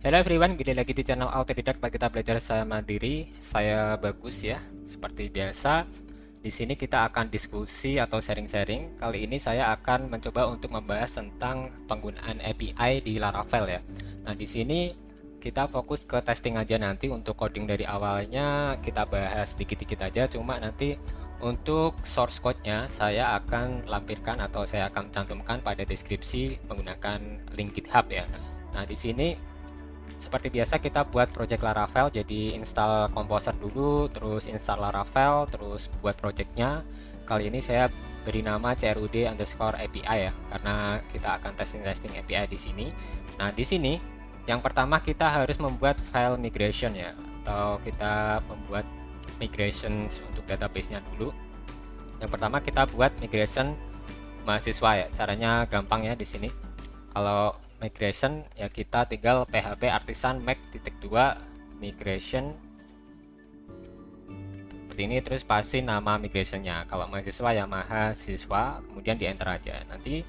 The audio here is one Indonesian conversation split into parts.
Halo everyone, kembali lagi di channel Autodidak Pak Kita Belajar Secara Mandiri. Saya Bagus ya. Seperti biasa, di sini kita akan diskusi atau sharing-sharing. Kali ini saya akan mencoba untuk membahas tentang penggunaan API di Laravel ya. Nah, di sini kita fokus ke testing aja nanti. Untuk coding dari awalnya kita bahas dikit-dikit aja, cuma nanti untuk source code-nya saya akan lampirkan atau saya akan cantumkan pada deskripsi menggunakan link GitHub ya. Nah, di sini seperti biasa kita buat project Laravel, jadi install Composer dulu, terus install Laravel, terus buat projectnya. Kali ini saya beri nama crud_API ya, karena kita akan testing API di sini. Nah, di sini yang pertama kita harus membuat file migration ya, atau kita membuat migration untuk database-nya dulu. Yang pertama kita buat migration mahasiswa ya, caranya gampang ya di sini. Kalau migration ya kita tinggal php artisan make_2 migration seperti ini, terus pasti nama migrationnya. Kalau mahasiswa ya mahasiswa, kemudian di enter aja. Nanti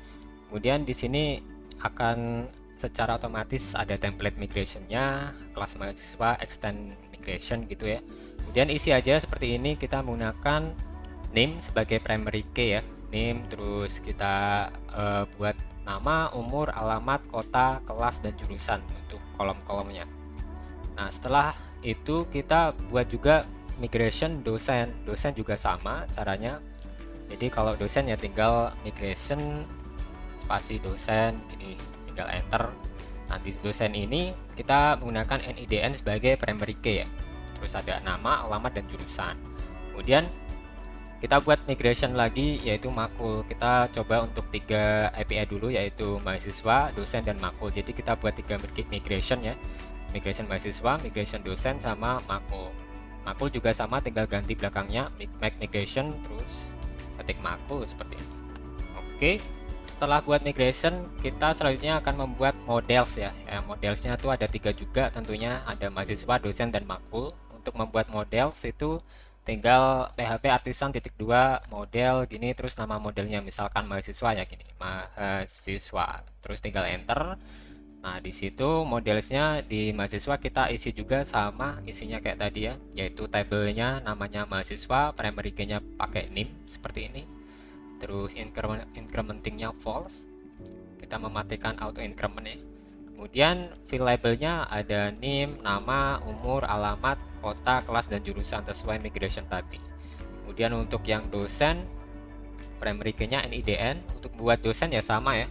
kemudian di sini akan secara otomatis ada template migrationnya, kelas mahasiswa, extend migration gitu ya. Kemudian isi aja seperti ini, kita menggunakan name sebagai primary key ya, name, terus kita buat nama, umur, alamat, kota, kelas, dan jurusan untuk kolom-kolomnya. Nah, setelah itu kita buat juga migration dosen. Dosen juga sama caranya. Jadi kalau dosen ya tinggal migration spasi dosen, ini tinggal enter. Nanti dosen ini kita menggunakan NIDN sebagai primary key ya. Terus ada nama, alamat, dan jurusan. Kemudian kita buat migration lagi yaitu makul. Kita coba untuk 3 API dulu, yaitu mahasiswa, dosen, dan makul. Jadi kita buat 3 migration ya, migration mahasiswa, migration dosen, sama makul. Makul juga sama, tinggal ganti belakangnya make migration terus ketik makul seperti ini. Oke, setelah buat migration kita selanjutnya akan membuat models ya. Modelsnya tuh ada 3 juga tentunya, ada mahasiswa, dosen, dan makul. Untuk membuat models itu tinggal php artisan_2 model gini, terus nama modelnya misalkan mahasiswa ya gini, mahasiswa, terus tinggal enter. Nah, di situ modelsnya di mahasiswa kita isi juga sama isinya kayak tadi ya, yaitu tabelnya namanya mahasiswa, primary key-nya pakai name seperti ini, terus incrementingnya false, kita mematikan auto increment ya. Kemudian field labelnya ada name, nama, umur, alamat, kota, kelas, dan jurusan sesuai migration tadi. Kemudian untuk yang dosen, primary key-nya NIDN. Untuk buat dosen ya sama ya,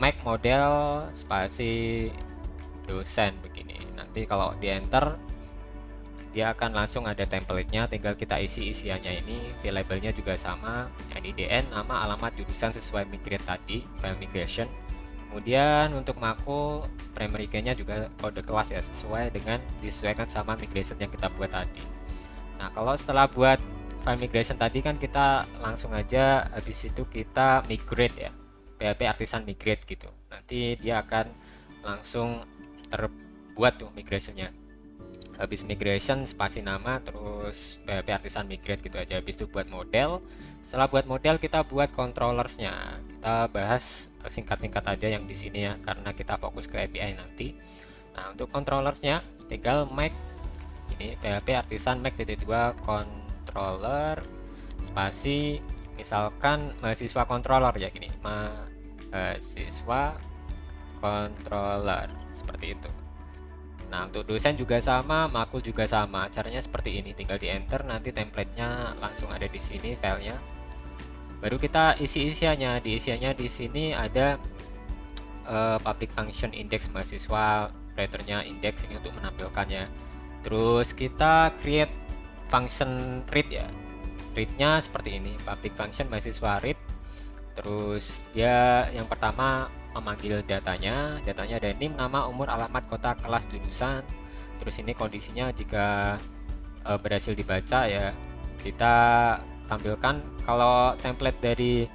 make model spasi dosen begini. Nanti kalau di enter dia akan langsung ada template-nya, tinggal kita isi isiannya ini. Field labelnya juga sama, NIDN, nama, alamat, jurusan sesuai migrate tadi, file migration. Kemudian untuk makul, primary key-nya juga kode kelas ya, sesuai dengan disesuaikan sama migration yang kita buat tadi. Nah, kalau setelah buat file migration tadi kan kita langsung aja habis itu kita migrate ya, php artisan migrate gitu. Nanti dia akan langsung terbuat tuh migrationnya. Habis migration spasi nama terus php artisan migrate gitu aja. Habis itu buat model. Setelah buat model kita buat controllersnya. Kita bahas singkat-singkat aja yang di sini ya, karena kita fokus ke API nanti. Nah, untuk controllersnya tinggal make ini php artisan make_2 controller spasi misalkan mahasiswa controller ya gini, mahasiswa controller seperti itu. Nah, untuk dosen juga sama, makul juga sama. Caranya seperti ini, tinggal di enter, nanti template-nya langsung ada di sini filenya. Baru kita isi isiannya. Di isiannya di sini ada public function index mahasiswa, operatornya index ini untuk menampilkannya. Terus kita create function read ya. Read-nya seperti ini, public function mahasiswa read. Terus dia yang pertama memanggil datanya ada name, nama, umur, alamat, kota, kelas, jurusan. Terus ini kondisinya jika berhasil dibaca ya kita tampilkan. Kalau template dari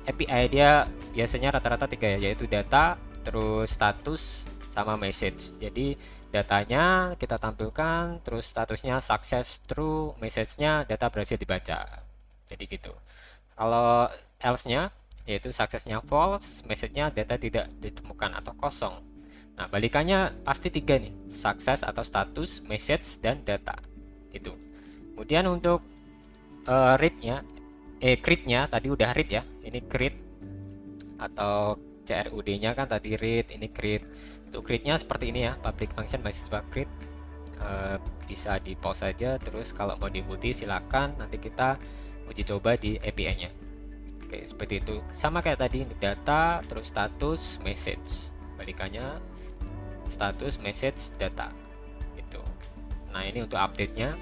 API dia biasanya rata-rata 3 ya, yaitu data, terus status, sama message. Jadi datanya kita tampilkan, terus statusnya success true, message-nya data berhasil dibaca. Jadi gitu. Kalau else-nya yaitu suksesnya false, message-nya data tidak ditemukan atau kosong. Nah, balikannya pasti 3 nih, success atau status, message, dan data. Itu. Kemudian untuk read-nya, create-nya tadi udah read ya. Ini create atau CRUD-nya kan tadi read, ini create. Untuk create-nya seperti ini ya, public function mahasiswa create. Bisa di pause saja, terus kalau mau diikuti silakan, nanti kita uji coba di API-nya. Oke, seperti itu. Sama kayak tadi, data, terus status, message. Balikannya status, message, data. Gitu. Nah, ini untuk update-nya.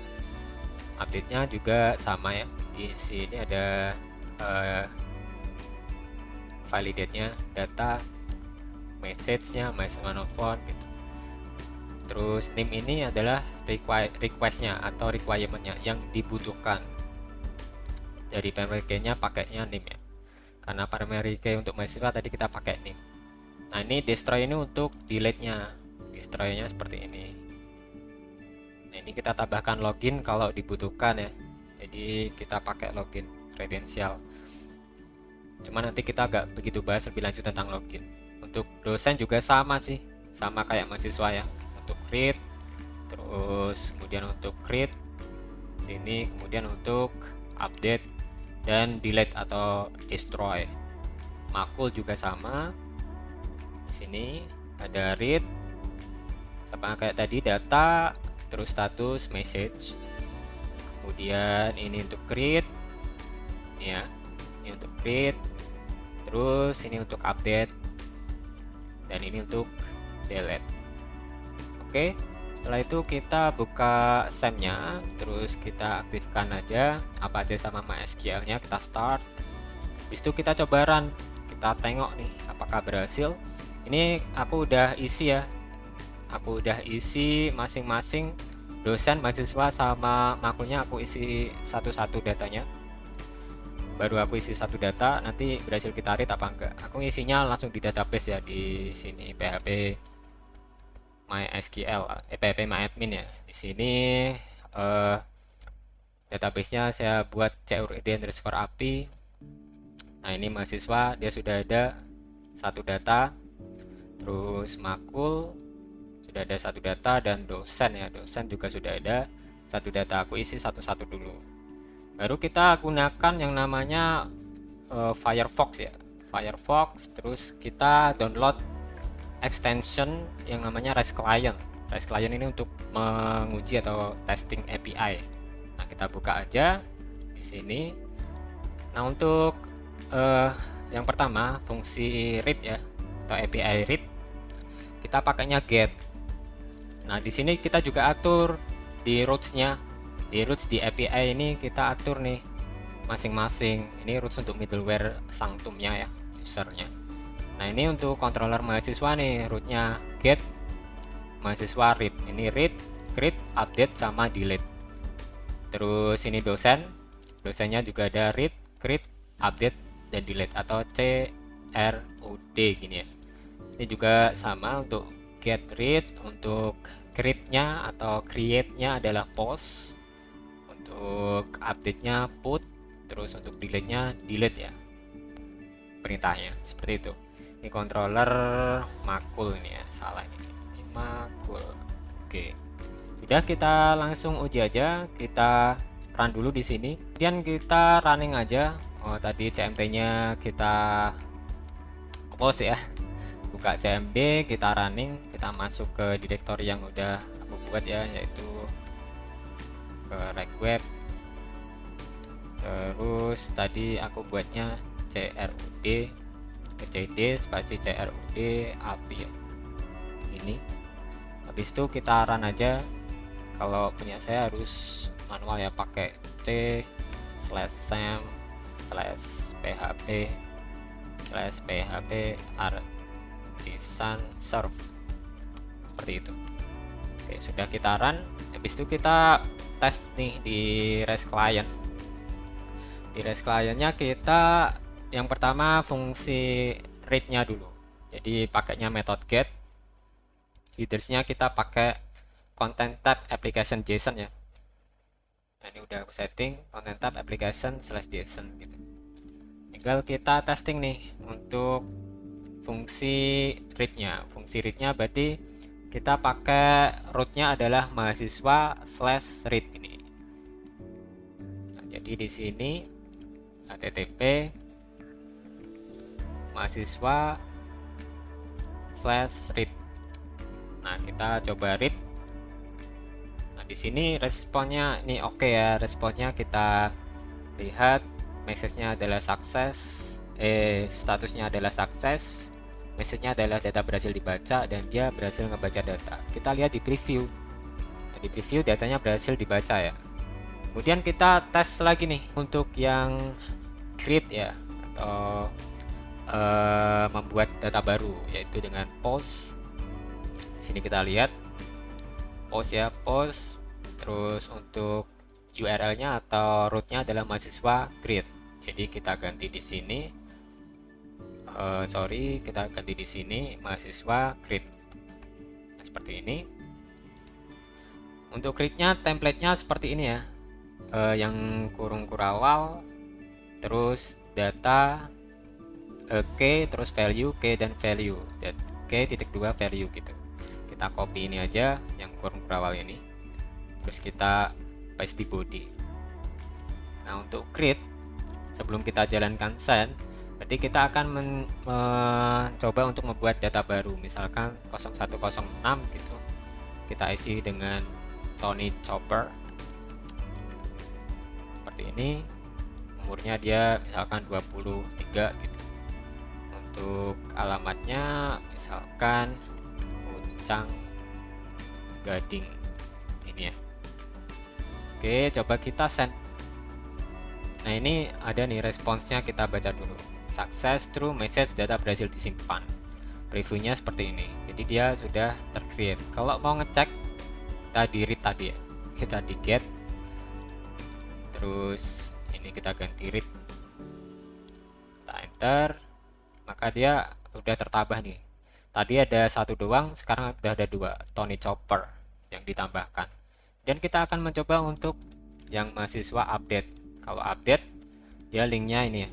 Update-nya juga sama ya. Di sini ada validate-nya, data, message-nya, mahasiswa nelfon gitu. Terus name ini adalah request-nya atau requirement-nya yang dibutuhkan. Jadi primary key-nya pakainya name ya. Karena primary key untuk mahasiswa tadi kita pakai name. Nah, ini destroy ini untuk delete-nya. Destroy-nya seperti ini. Nah, ini kita tambahkan login kalau dibutuhkan ya. Jadi kita pakai login kredensial. Cuma nanti kita agak begitu bahas lebih lanjut tentang login. Untuk dosen juga sama sih, sama kayak mahasiswa ya. Untuk create, terus kemudian untuk create sini, kemudian untuk update dan delete atau destroy. Makul juga sama. Di sini ada read, sama kayak tadi data, terus status, message. Kemudian ini untuk create, ya. Ini untuk create, terus ini untuk update, dan ini untuk delete. Oke, setelah itu kita buka SAM-nya, terus kita aktifkan aja apa aja sama MySQL-nya, kita start. Habis itu kita coba run, kita tengok nih apakah berhasil. Ini aku udah isi ya, aku udah isi masing-masing dosen, mahasiswa, sama makulnya aku isi satu-satu datanya. Baru aku isi satu data, nanti berhasil kita read apa enggak. Aku isinya langsung di database ya, di sini PHP MySQL, PHP MyAdmin ya. Di sini database-nya saya buat CRUD_API. Nah, ini mahasiswa, dia sudah ada satu data, terus makul sudah ada satu data, dan dosen ya, dosen juga sudah ada satu data. Aku isi satu-satu dulu. Baru kita gunakan yang namanya Firefox ya, Firefox. Terus kita download extension yang namanya REST Client. REST Client ini untuk menguji atau testing API. Nah, kita buka aja di sini. Nah, untuk yang pertama fungsi read ya, atau API read, kita pakainya get. Nah, di sini kita juga atur di roots-nya. Di roots di API ini kita atur nih masing-masing. Ini roots untuk middleware sanctum-nya ya, usernya. Nah, ini untuk controller mahasiswa nih, rootnya get mahasiswa read. Ini read, create, update, sama delete. Terus ini dosen, dosennya juga ada read, create, update, dan delete atau CRUD gini ya. Ini juga sama untuk get read. Untuk create-nya atau create-nya adalah post. Untuk update-nya put. Terus untuk delete-nya delete ya, perintahnya seperti itu. Ini controller makul ini ya, salah ini makul. Oke, sudah, kita langsung uji aja. Kita run dulu di sini, kemudian kita running aja. Tadi CMD-nya kita close ya, buka CMD, kita running, kita masuk ke direktori yang udah aku buat ya, yaitu ke reg web. Terus tadi aku buatnya CRUD cd spasi CRUD API ini. Habis itu kita run aja. Kalau punya saya harus manual ya, pakai c/sam/php/php artisan serve seperti itu. Oke, sudah, kita run. Habis itu kita tes nih di REST client. Di REST client-nya kita yang pertama fungsi read-nya dulu. Jadi pakainya method get. Headers-nya kita pakai content tab application JSON ya. Nah, ini udah aku setting content tab application/JSON gitu. Tinggal kita testing nih untuk fungsi readnya. Fungsi readnya berarti kita pakai rootnya adalah mahasiswa slash read ini. Nah, jadi di sini http mahasiswa slash read. Nah, kita coba read. Nah, di sini responnya ini oke ya. Responnya kita lihat, message-nya adalah sukses, statusnya adalah sukses, message-nya adalah data berhasil dibaca dan dia berhasil ngebaca data. Kita lihat di preview. Nah, di preview datanya berhasil dibaca ya. Kemudian kita tes lagi nih untuk yang create ya, atau membuat data baru, yaitu dengan post. Di sini kita lihat post ya, post. Terus untuk URL-nya atau root-nya adalah mahasiswa create. Jadi kita ganti di sini. Kita ganti di sini mahasiswa create. Nah, seperti ini. Untuk create-nya, template-nya seperti ini ya. Yang kurung kurawal, terus data, key, terus value, key dan value, key titik 2 value gitu. Kita copy ini aja yang kurung kurawal ini, terus kita paste di body. Nah, untuk create, sebelum kita jalankan send, berarti kita akan mencoba untuk membuat data baru, misalkan 0106 gitu. Kita isi dengan Tony Chopper seperti ini. Umurnya dia misalkan 23 gitu. Untuk alamatnya misalkan Pucang Gading ini ya. Oke, coba kita send. Nah, ini ada nih responsnya, kita baca dulu. Success through message, data berhasil disimpan. Previewnya seperti ini. Jadi dia sudah tercreate. Kalau mau ngecek, kita di read tadi ya. Kita di get. Terus ini kita ganti read. Kita enter. Maka dia udah tertambah nih. Tadi ada satu doang, sekarang udah ada dua, Tony Chopper yang ditambahkan. Dan kita akan mencoba untuk yang mahasiswa update. Kalau update, dia linknya ini ya,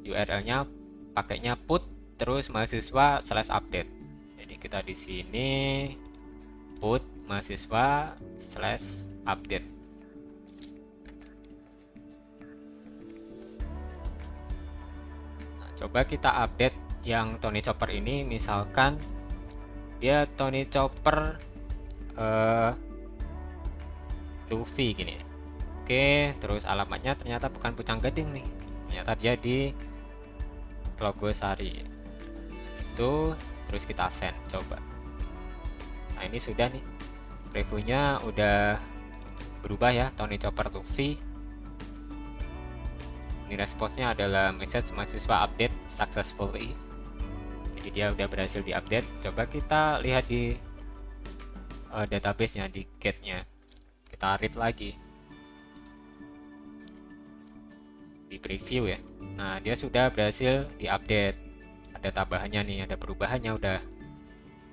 URL-nya pakainya put terus mahasiswa slash update. Jadi kita di sini put mahasiswa slash update. Coba kita update yang Tony Chopper ini, misalkan dia Tony Chopper Luffy gini. Oke, terus alamatnya ternyata bukan Pucang Gading nih, ternyata dia di Logosari. Itu terus kita send, coba. Nah, ini sudah nih, reviewnya udah berubah ya, Tony Chopper Luffy. Ini responsnya adalah message mahasiswa update successfully. Jadi dia udah berhasil diupdate. Coba kita lihat di database-nya, di get-nya. Kita read lagi di preview ya. Nah, dia sudah berhasil diupdate. Ada tambahannya nih, ada perubahannya udah.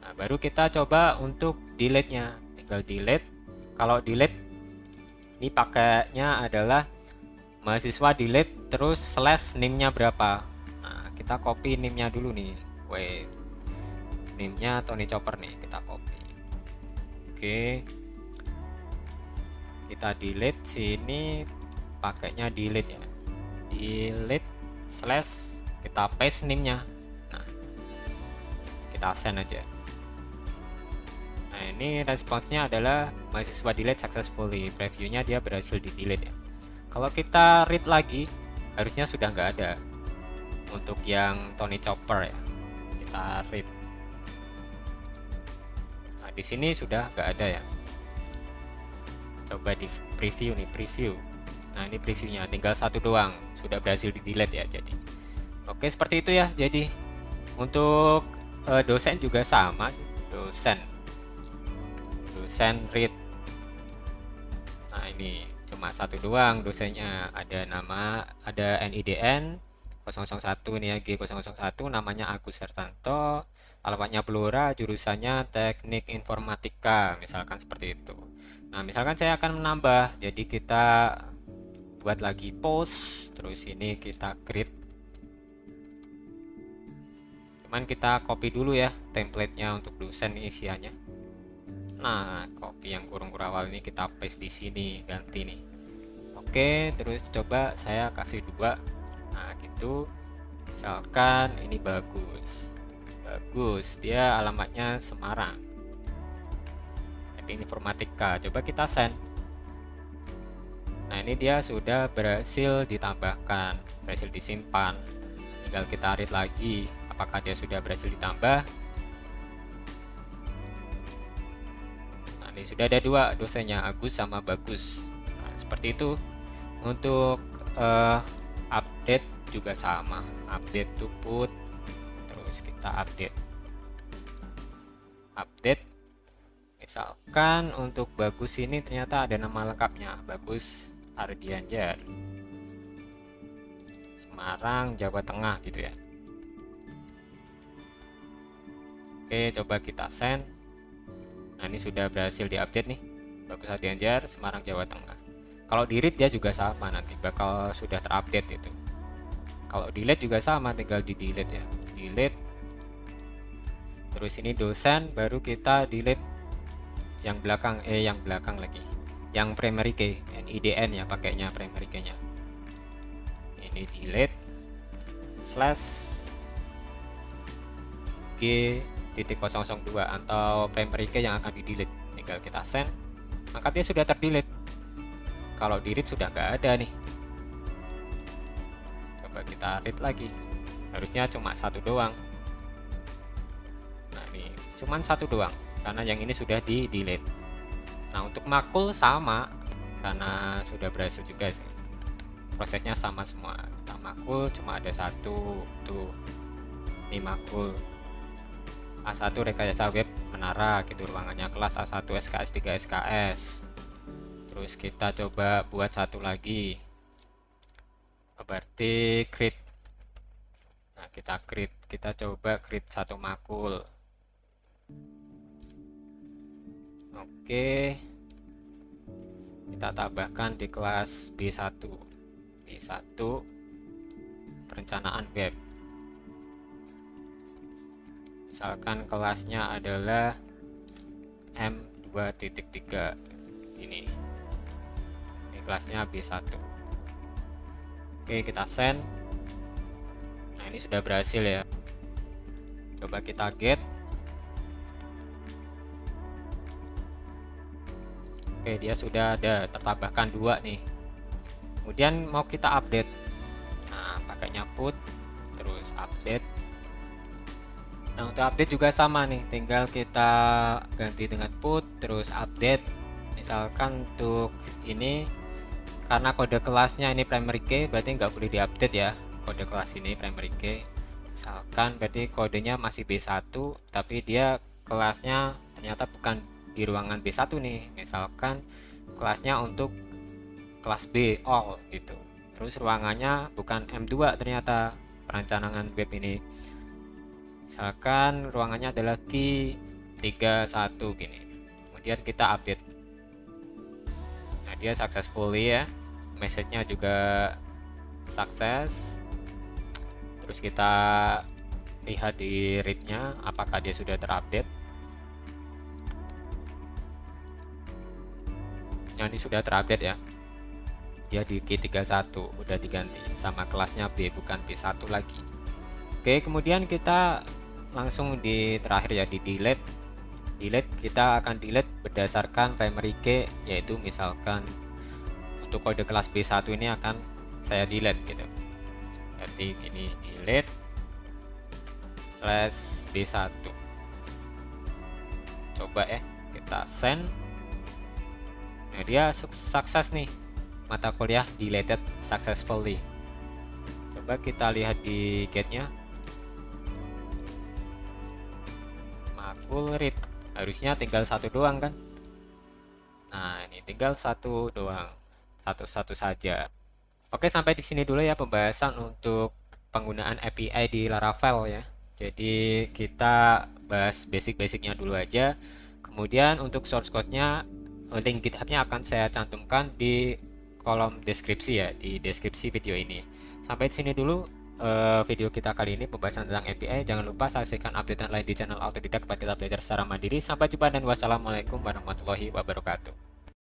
Nah, baru kita coba untuk delete-nya. Tinggal delete. Kalau delete, ini pakainya adalah mahasiswa delete terus slash name-nya berapa. Nah, kita copy name-nya dulu nih. Wait, name-nya Tony Chopper nih, kita copy. Oke, kita delete sini, pakainya delete ya, delete slash, kita paste name-nya. Nah, kita send aja. Nah, ini responsnya adalah mahasiswa delete successfully. Previewnya dia berhasil di delete ya. Kalau kita read lagi, harusnya sudah nggak ada untuk yang Tony Chopper ya. Kita read. Nah, di sini sudah nggak ada ya. Coba di preview nih, preview. Nah, ini previewnya, tinggal satu doang, sudah berhasil di delete ya. Jadi, oke, seperti itu ya. Jadi untuk dosen juga sama sih, dosen read. Nah, ini cuma satu doang dosennya, ada nama, ada NIDN 001 nih ya, G001, namanya Agus Hertanto, alamatnya Blora, jurusannya Teknik Informatika, misalkan seperti itu. Nah, misalkan saya akan menambah, jadi kita buat lagi post, terus ini kita create. Cuman kita copy dulu ya template-nya untuk dosen isiannya. Nah, copy yang kurung awal ini kita paste di sini, ganti nih. Oke, terus coba saya kasih 2. Nah, gitu. Misalkan ini bagus. Bagus, dia alamatnya Semarang. Teknik Informatika. Coba kita send. Nah, ini dia sudah berhasil ditambahkan, berhasil disimpan. Tinggal kita read lagi apakah dia sudah berhasil ditambah. Nah, ini sudah ada 2 dosennya, Agus sama Bagus. Nah, seperti itu. Untuk update juga sama, update to put, terus kita update. Misalkan untuk Bagus ini ternyata ada nama lengkapnya, Bagus Ardiansyah, Semarang, Jawa Tengah gitu ya. Oke, coba kita send. Nah, ini sudah berhasil diupdate nih, Bagus Ardiansyah, Semarang, Jawa Tengah. Kalau di read dia juga sama, nanti bakal sudah terupdate itu. Kalau delete juga sama, tinggal di delete ya, delete. Terus ini dosen, baru kita delete yang belakang, yang belakang lagi, yang primary key, NIDN ya, pakainya primary key-nya. Ini delete /G.002 atau primary key yang akan di delete. Tinggal kita send, maka dia sudah terdelete. Kalau di read sudah nggak ada nih. Coba kita read lagi, harusnya cuma 1 doang. Nah, ini cuma 1 doang karena yang ini sudah di delete. Nah, untuk makul sama, karena sudah berhasil juga sih, prosesnya sama semua. Kita makul cuma ada 1 tuh, ini makul A1 rekayasa web menara gitu, ruangannya kelas A1 SKS 3 SKS. Terus kita coba buat 1 lagi, berarti create. Nah, kita create, kita coba create 1 makul. Oke, kita tambahkan di kelas B1 perencanaan web. Misalkan kelasnya adalah M2.3 ini kelasnya B1. Oke, kita send. Nah, ini sudah berhasil ya. Coba kita get. Oke, dia sudah ada tertambahkan 2 nih. Kemudian mau kita update. Nah, pakainya put terus update. Nah, untuk update juga sama nih, tinggal kita ganti dengan put terus update. Misalkan untuk ini, karena kode kelasnya ini primary key, berarti nggak boleh diupdate ya kode kelas ini primary key. Misalkan berarti kodenya masih B1, tapi dia kelasnya ternyata bukan di ruangan B1 nih. Misalkan kelasnya untuk kelas B all gitu, terus ruangannya bukan M2 ternyata perencanaan web ini. Misalkan ruangannya adalah key 31 gini. Kemudian kita update. Nah, dia successfully ya, message-nya juga sukses. Terus kita lihat di read-nya apakah dia sudah terupdate. Nah, ini sudah terupdate ya, dia di Q31 udah diganti sama kelasnya B, bukan B1 lagi. Oke, kemudian kita langsung di terakhir ya, di delete. Kita akan delete berdasarkan primary key, yaitu misalkan untuk kode kelas B1 ini akan saya delete gitu. Jadi ini delete /B1. Coba ya, kita send. Nah, dia sukses nih, mata kuliah deleted successfully. Coba kita lihat di get-nya. Makul read, harusnya tinggal 1 doang kan. Nah, ini tinggal 1 doang, satu saja. Oke, sampai di sini dulu ya pembahasan untuk penggunaan API di Laravel ya. Jadi kita bahas basic-basicnya dulu aja. Kemudian untuk source code-nya, link GitHub-nya akan saya cantumkan di kolom deskripsi ya, di deskripsi video ini. Sampai di sini dulu. video kita kali ini, pembahasan tentang API. Jangan lupa saksikan update lain di channel Autodidak tempat kita belajar secara mandiri. Sampai jumpa dan wassalamualaikum warahmatullahi wabarakatuh.